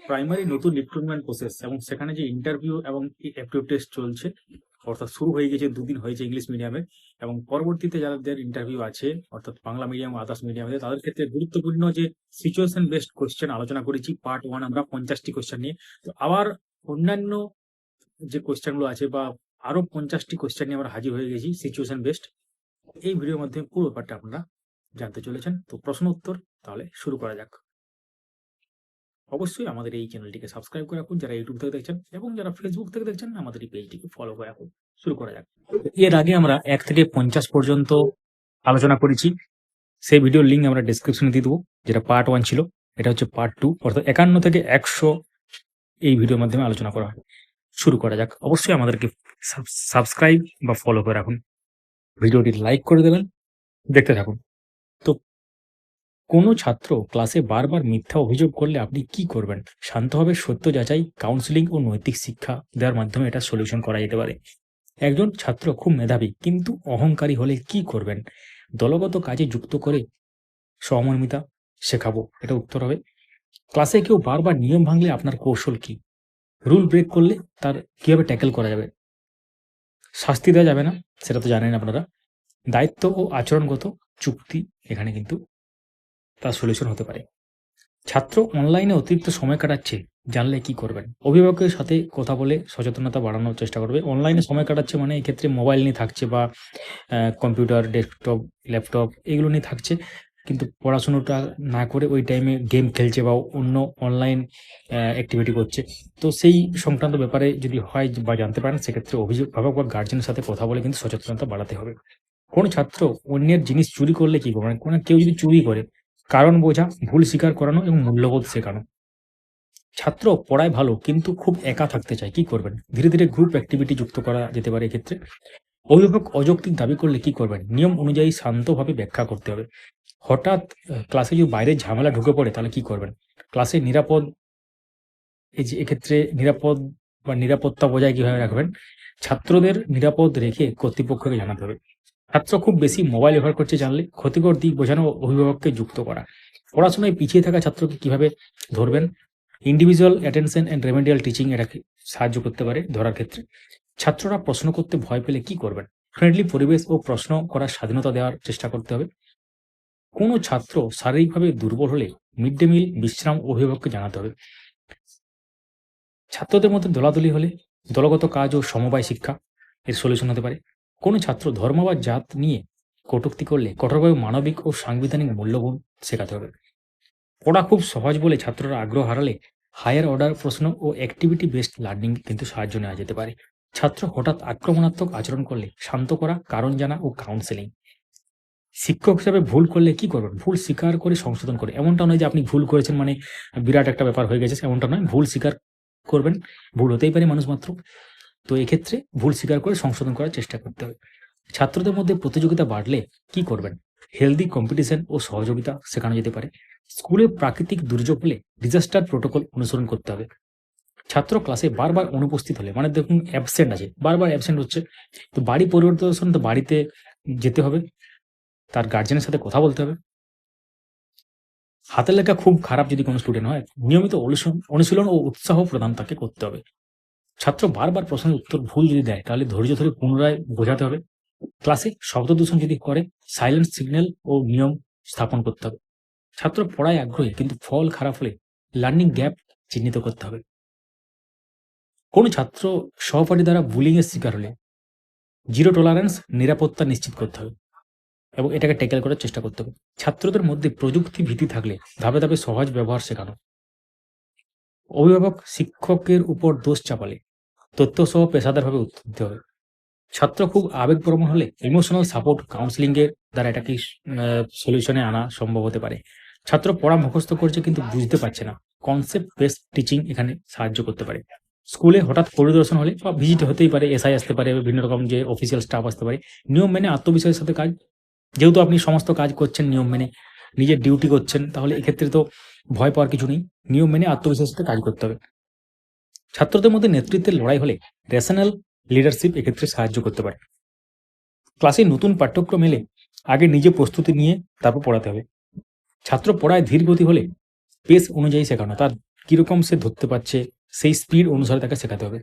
Primary নতুন recruitment process এবং সেখানে যে ইন্টারভিউ এবং অ্যাপটিটিউড টেস্ট চলছে, অর্থাৎ শুরু হয়ে গেছে, দুদিন হয়েছে ইংলিশ মিডিয়ামে, এবং পরবর্তীতে যাদের ইন্টারভিউ আছে অর্থাৎ বাংলা মিডিয়াম আদার্স মিডিয়ামে, তাদের ক্ষেত্রে গুরুত্বপূর্ণ যে সিচুয়েশন বেসড কোশ্চেন আলোচনা করেছি পার্ট 1 আমরা 50টি কোশ্চেন নিয়ে। তো আবার অন্যান্য যে কোশ্চেনগুলো আছে বা আরো 50টি কোশ্চেন নিয়ে আমরা হাজির হয়ে গেছি সিচুয়েশন বেসড। এই ভিডিওর মাধ্যমে পুরো ব্যাপারটা আপনারা জানতে চলেছেন। তো প্রশ্ন উত্তর তাহলে শুরু করা যাক। অবশ্যই আমাদের এই চ্যানেলটিকে সাবস্ক্রাইব করে রাখুন যারা ইউটিউব থেকে দেখছেন, এবং যারা ফেসবুক থেকে দেখছেন আমাদের এই পেজটিকে ফলো করে রাখুন। শুরু করা যাক। এর আগে আমরা 1 থেকে 50 পর্যন্ত আলোচনা করেছি, সেই ভিডিওর লিঙ্ক আমরা ডেসক্রিপশনে দিয়ে দেবো, যেটা পার্ট 1 ছিল। এটা হচ্ছে পার্ট 2, অর্থাৎ 51 থেকে 100 এই ভিডিওর মাধ্যমে আলোচনা করা হয়। শুরু করা যাক। অবশ্যই আমাদেরকে সাবস্ক্রাইব বা ফলো করে রাখুন, ভিডিওটি লাইক করে দেবেন, দেখতে থাকুন। তো কোনো ছাত্র ক্লাসে বারবার মিথ্যা অভিযোগ করলে আপনি কি করবেন? শান্তভাবে সত্য যাচাই, কাউন্সিলিং ও নৈতিক শিক্ষা দেওয়ার মাধ্যমে এটা সলিউশন করা যেতে পারে। একজন ছাত্র খুব মেধাবী কিন্তু অহংকারী হলে কি করবেন? দলগত কাজে যুক্ত করে সহমর্মিতা শেখাবো, এটা উত্তর হবে। ক্লাসে কেউ বারবার নিয়ম ভাঙলে আপনার কৌশল কি? রুল ব্রেক করলে তার কিভাবে ট্যাকেল করা যাবে? শাস্তি দেওয়া যাবে না, সেটা তো জানেন আপনারা। দায়িত্ব ও আচরণগত চুক্তি এখানে কিন্তু তার সলিউশন হতে পারে। ছাত্র অনলাইনে অতিরিক্ত সময় কাটাচ্ছে, জানলে কি করবেন? অভিভাবকের সাথে কথা বলে সচেতনতা বাড়ানোর চেষ্টা করবে। অনলাইনে সময় কাটাচ্ছে মানে এক্ষেত্রে মোবাইল নিয়ে থাকছে বা কম্পিউটার, ডেস্কটপ, ল্যাপটপ এগুলো নিয়ে থাকছে, কিন্তু পড়াশুনোটা না করে ওই টাইমে গেম খেলছে বা অন্য অনলাইন অ্যাক্টিভিটি করছে। তো সেই সংক্রান্ত ব্যাপারে যদি হয় বা জানতে পারেন, সেক্ষেত্রে অভিভাবক বা গার্জেনের সাথে কথা বলে কিন্তু সচেতনতা বাড়াতে হবে। কোনো ছাত্র অন্যের জিনিস চুরি করলে কি করবেন? কোনো কেউ যদি চুরি করে, কারণ বোঝা, ভুল স্বীকার করানো এবং মূল্যবোধ শেখানো। ছাত্র পড়ায় ভালো কিন্তু খুব একা থাকতে চায়, কি করবেন? ধীরে ধীরে গ্রুপ অ্যাক্টিভিটি যুক্ত করা যেতে পারে এক্ষেত্রে। অভিভাবক অযৌক্তিক দাবি করলে কি করবেন? নিয়ম অনুযায়ী শান্তভাবে ব্যাখ্যা করতে হবে। হঠাৎ ক্লাসে যদি বাইরের ঝামেলা ঢুকে পড়ে তাহলে কি করবেন? ক্লাসে নিরাপদ, এই যে এক্ষেত্রে নিরাপদ বা নিরাপত্তা বজায় কিভাবে রাখবেন? ছাত্রদের নিরাপদ রেখে কর্তৃপক্ষকে জানাতে হবে। ছাত্র খুব বেশি মোবাইল ব্যবহার করছে জানলে ক্ষতিকর দিক বোঝানো, অভিভাবককে যুক্ত করা। পড়াশোনায় পিছিয়ে থাকা ছাত্রকে কিভাবে ধরবেন? Individual attention and remedial teaching এটাকে সাহায্য করতে পারে ধরার ক্ষেত্রে। ছাত্ররা প্রশ্ন করতে ভয় পেলে কি করবেন? ফ্রেন্ডলি পরিবেশ ও প্রশ্ন করার স্বাধীনতা দেওয়ার চেষ্টা করতে হবে। কোনো ছাত্র শারীরিকভাবে দুর্বল হলে মিড ডে মিল, বিশ্রাম অভিভাবককে জানাতে হবে। ছাত্রদের মধ্যে দলাদলি হলে দলগত কাজ ও সমবায় শিক্ষা এর সলিউশন হতে পারে। কোনো ছাত্র ধর্ম বা জাত নিয়ে কটূক্তি করলে কঠোরভাবে মানবিক ও সাংবিধানিক মূল্যবোধ শেখাতে হবে। পড়া খুব সহজ বলে ছাত্ররা আগ্রহ হারালে হায়ার অর্ডার প্রশ্ন ও অ্যাক্টিভিটি বেসড লার্নিং কিন্তু সাহায্য নেওয়া যেতে পারে। ছাত্র হঠাৎ আক্রমণাত্মক আচরণ করলে শান্ত করা, কারণ জানা ও কাউন্সেলিং। শিক্ষক হিসাবে ভুল করলে কি করবেন? ভুল স্বীকার করে সংশোধন করে। এমনটা নয় যে আপনি ভুল করেছেন মানে বিরাট একটা ব্যাপার হয়ে গেছে, এমনটা নয়। ভুল স্বীকার করবেন, ভুল হতেই পারে মানুষ মাত্র। তো এক্ষেত্রে ভুল স্বীকার করে সংশোধন করার চেষ্টা করতে হবে। ছাত্রদের মধ্যে প্রতিযোগিতা বাড়লে কি করবেন? হেলদি কম্পিটিশন ও সহযোগিতা শেখানো যেতে পারে। স্কুলে প্রাকৃতিক দুর্যোগ হলে ডিজাস্টার প্রোটোকল অনুসরণ করতে হবে। ছাত্র ক্লাসে বারবার অনুপস্থিত হলে, মানে দেখুন অ্যাবসেন্ট আছে, বারবার অ্যাবসেন্ট হচ্ছে, তো বাড়ি পরিদর্শন, তো বাড়িতে যেতে হবে, তার গার্জেনের সাথে কথা বলতে হবে। হাতের লেখা খুব খারাপ যদি কোনো স্টুডেন্ট হয়, নিয়মিত অনুশীলন ও উৎসাহ প্রদান তাকে করতে হবে। ছাত্র বারবার প্রশ্নের উত্তর ভুল যদি দেয় তাহলে ধৈর্য ধরে পুনরায় বোঝাতে হবে। ক্লাসে শব্দ দূষণ যদি করে সাইলেন্ট সিগন্যাল ও নিয়ম স্থাপন করতে হবে। ছাত্র পড়ায় আগ্রহী কিন্তু ফল খারাপ হলে লার্নিং গ্যাপ চিহ্নিত করতে হবে। কোনো ছাত্র সহপাঠী দ্বারা বুলিং এর শিকার হলে জিরো টলারেন্স নিরাপত্তা নিশ্চিত করতে হবে এবং এটাকে ট্যাকেল করার চেষ্টা করতে হবে। ছাত্রদের মধ্যে প্রযুক্তি ভীতি থাকলে ধাপে ধাপে সহজ ব্যবহার শেখানো। অভিভাবক শিক্ষকের উপর দোষ চাপালে তথ্য সহ পেশাদারভাবে উত্তর দিতে হবে। ছাত্র খুব আবেগপ্রবণ হলে ইমোশনাল সাপোর্ট কাউন্সিলিং এর দ্বারা এটাকে সলিউশনে আনা সম্ভব হতে পারে। ছাত্র পড়া মুখস্থ করছে কিন্তু বুঝতে পারছে না, কনসেপ্ট বেসড টিচিং এখানে সাহায্য করতে পারে। স্কুলে হঠাৎ পরিদর্শন হলে বা ভিজিট হতেই পারে, এসআই আসতে পারে, বিভিন্ন রকম যে অফিসিয়াল স্টাফ আসতে পারে, নিয়ম মেনে আত্মবিশ্বাসের সাথে কাজ। যেহেতু আপনি সমস্ত কাজ করছেন নিয়ম মেনে, নিজের ডিউটি করছেন, তাহলে এক্ষেত্রে তো ভয় পাওয়ার কিছু নেই। নিয়ম মেনে আত্মবিশ্বাসের সাথে কাজ করতে হবে। ছাত্রদের মধ্যে নেতৃত্বের লড়াই হলে রেশনাল লিডারশিপ এক্ষেত্রে সাহায্য করতে পারে। ক্লাসে নতুন পাঠ্যক্রম এলে আগে নিজে প্রস্তুতি নিয়ে তারপর পড়াতে হবে। ছাত্র পড়ায় ধীর গতি হলে পেস অনুযায়ী শেখানো, তার কিরকম সে ধরতে পারছে সেই স্পিড অনুসারে তাকে শেখাতে হবে।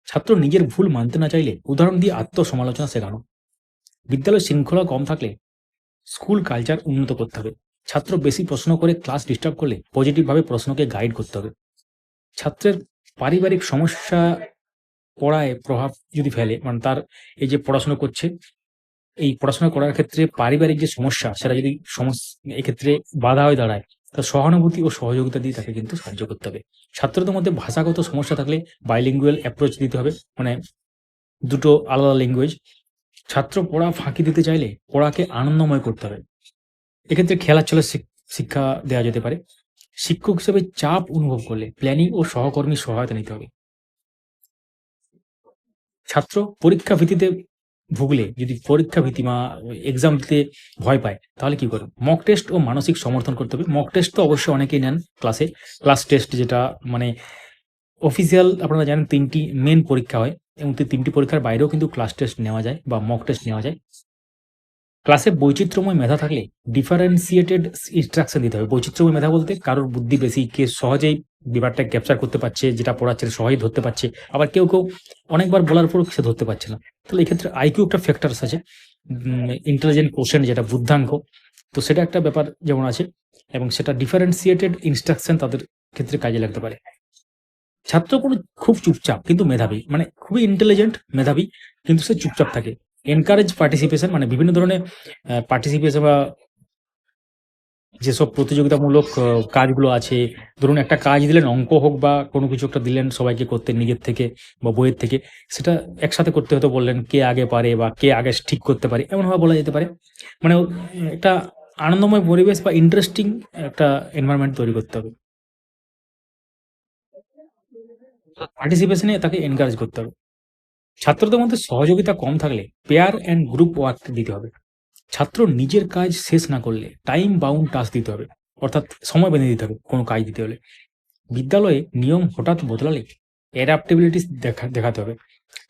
ছাত্র নিজের ভুল মানতে না চাইলে উদাহরণ দিয়ে আত্মসমালোচনা শেখানো। বিদ্যালয় শৃঙ্খলা কম থাকলে স্কুল কালচার উন্নত করতে হবে। ছাত্র বেশি প্রশ্ন করে ক্লাস ডিস্টার্ব করলে পজিটিভভাবে প্রশ্নকে গাইড করতে হবে। ছাত্রের পারিবারিক সমস্যা পড়ায় প্রভাব যদি ফেলে, মানে তার এই যে পড়াশোনা করছে, এই পড়াশোনা করার ক্ষেত্রে পারিবারিক যে সমস্যা সেটা যদি এক্ষেত্রে বাধা হয়ে দাঁড়ায়, তার সহানুভূতি ও সহযোগিতা দিয়ে তাকে কিন্তু সাহায্য করতে হবে। ছাত্রদের মধ্যে ভাষাগত সমস্যা থাকলে বাইলিঙ্গুয়াল অ্যাপ্রোচ দিতে হবে, মানে দুটো আলাদা ল্যাঙ্গুয়েজ। ছাত্র পড়া ফাঁকি দিতে চাইলে পড়াকে আনন্দময় করতে হবে। এক্ষেত্রে খেলাধুলার শিক্ষা দেওয়া যেতে পারে। শিক্ষক হিসেবে চাপ অনুভব করলে প্ল্যানিং ও সহকর্মীর সহায়তা নিতে হবে। ছাত্র পরীক্ষা ভীতিতে ভুগলে, যদি পরীক্ষা ভীতি বা এক্সাম দিতে ভয় পায়, তাহলে কি করবে? মক টেস্ট ও মানসিক সমর্থন করতে হবে। মক টেস্ট তো অবশ্যই অনেকেই নেন ক্লাসে। ক্লাস টেস্ট যেটা মানে অফিসিয়াল, আপনারা জানেন ৩টি মেন পরীক্ষা হয় এবং ৩টি পরীক্ষার বাইরেও কিন্তু ক্লাস টেস্ট নেওয়া যায় বা মক টেস্ট নেওয়া যায়। ক্লাসে বৈচিত্র্যময় মেধা থাকলে ডিফারেন্সিয়েটেড ইনস্ট্রাকশন দিতে হবে। বৈচিত্র্যময় মেধা বলতে কারোর বুদ্ধি বেশি, কে সহজেই ব্যাপারটা ক্যাপচার করতে পারছে, যেটা পড়াচ্ছে সহজেই ধরতে পারছে, আবার কেউ অনেকবার বলার পরও সে ধরতে পারছে না। তাহলে এক্ষেত্রে আইকিউ একটা ফ্যাক্টরস আছে, ইন্টেলিজেন্ট কোশ্চেন যেটা বুদ্ধাঙ্ক, তো সেটা একটা ব্যাপার যেমন আছে, এবং সেটা ডিফারেন্সিয়েটেড ইনস্ট্রাকশন তাদের ক্ষেত্রে কাজে লাগতে পারে। ছাত্র কোনো খুব চুপচাপ কিন্তু মেধাবী, মানে খুবই ইন্টেলিজেন্ট মেধাবী কিন্তু সে চুপচাপ থাকে। এনকারেজ পার্টিসিপেশন, মানে বিভিন্ন ধরনের পার্টিসিপেশন বা যেসব প্রতিযোগিতামূলক কাজগুলো আছে, ধরুন একটা কাজ দিলেন, অঙ্ক হোক বা কোনো কিছু একটা দিলেন সবাইকে করতে নিজের থেকে বা বইয়ের থেকে, সেটা একসাথে করতে হয়তো বললেন, কে আগে পারে বা কে আগে ঠিক করতে পারে, এমনভাবে বলা যেতে পারে। মানে একটা আনন্দময় পরিবেশ বা ইন্টারেস্টিং একটা এনভায়রনমেন্ট তৈরি করতে হবে। পার্টিসিপেশনে তাকে এনকারেজ করতে হবে। ছাত্রদের মধ্যে সহযোগিতা কম থাকলে পেয়ার অ্যান্ড গ্রুপ ওয়ার্ক দিতে হবে। ছাত্র নিজের কাজ শেষ না করলে টাইম বাউন্ড টাস্ক দিতে হবে, অর্থাৎ সময় বেঁধে দিতে হবে কোনো কাজ দিতে হলে। বিদ্যালয়ে নিয়ম হঠাৎ বদলালে অ্যাডাপ্টেবিলিটি দেখাতে হবে।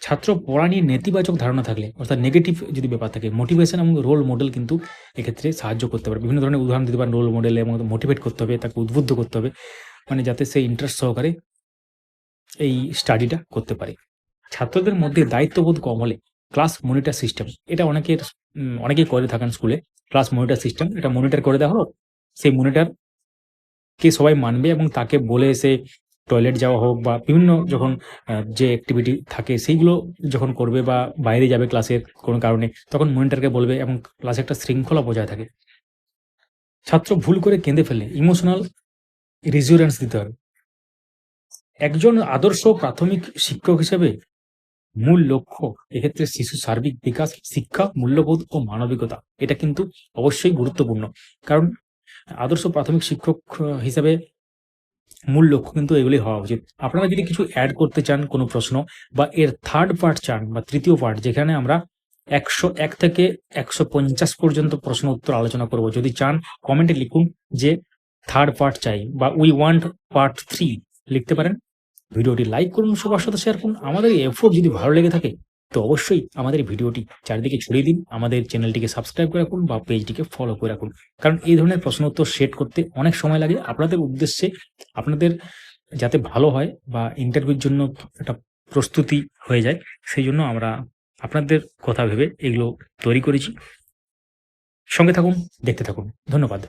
ছাত্র পড়া নিয়ে নেতিবাচক ধারণা থাকলে, অর্থাৎ নেগেটিভ যদি ব্যাপার থাকে, মোটিভেশন এবং রোল মডেল কিন্তু এক্ষেত্রে সাহায্য করতে পারে। বিভিন্ন ধরনের উদাহরণ দিতে পারেন রোল মডেল, এবং মোটিভেট করতে হবে, তাকে উদ্বুদ্ধ করতে হবে, মানে যাতে সে ইন্টারেস্ট সহকারে এই স্টাডিটা করতে পারে। ছাত্রদের মধ্যে দায়িত্ববোধ কম হলে ক্লাস মনিটর সিস্টেম, এটা অনেকেই করে থাকেন স্কুলে। ক্লাস মনিটর সিস্টেম, এটা মনিটর করে দেওয়া হলো, সেই মনিটরকে সবাই মানবে এবং তাকে বলে সে টয়লেট যাওয়া হোক বা বিভিন্ন যখন যে অ্যাক্টিভিটি থাকে সেইগুলো যখন করবে বা বাইরে যাবে ক্লাসের কোনো কারণে, তখন মনিটরকে বলবে এবং ক্লাসে একটা শৃঙ্খলা বজায় থাকে। ছাত্র ভুল করে কেঁদে ফেলে ইমোশনাল রিজিউরেন্স দিতে হবে। একজন আদর্শ প্রাথমিক শিক্ষক হিসেবে মূল লক্ষ্য এক্ষেত্রে শিশু সার্বিক বিকাশ, শিক্ষা, মূল্যবোধ ও মানবিকতা, এটা কিন্তু অবশ্যই গুরুত্বপূর্ণ। কারণ আদর্শ প্রাথমিক শিক্ষক হিসেবে মূল লক্ষ্য কিন্তু এগুলি হওয়া উচিত। আপনারা যদি কিছু অ্যাড করতে চান, কোনো প্রশ্ন বা এর থার্ড পার্ট চান বা তৃতীয় পার্ট, যেখানে আমরা 101 থেকে 150 পর্যন্ত প্রশ্ন উত্তর আলোচনা করব, যদি চান কমেন্টে লিখুন যে থার্ড পার্ট চাই বা উই ওয়ান্ট পার্ট 3 লিখতে পারেন। ভিডিওটি লাইক করুন, সবার সাথে শেয়ার করুন। আমাদের এই এফোর্ট যদি ভালো লেগে থাকে তো অবশ্যই আমাদের ভিডিওটি চারিদিকে ছড়িয়ে দিন। আমাদের চ্যানেলটিকে সাবস্ক্রাইব করে রাখুন বা পেজটিকে ফলো করে রাখুন, কারণ এই ধরনের প্রশ্ন উত্তর সেট করতে অনেক সময় লাগে। আপনাদের উদ্দেশ্যে, আপনাদের যাতে ভালো হয় বা ইন্টারভিউর জন্য একটা প্রস্তুতি হয়ে যায়, সেই জন্য আমরা আপনাদের কথা ভেবে এগুলো তৈরি করেছি। সঙ্গে থাকুন, দেখতে থাকুন। ধন্যবাদ।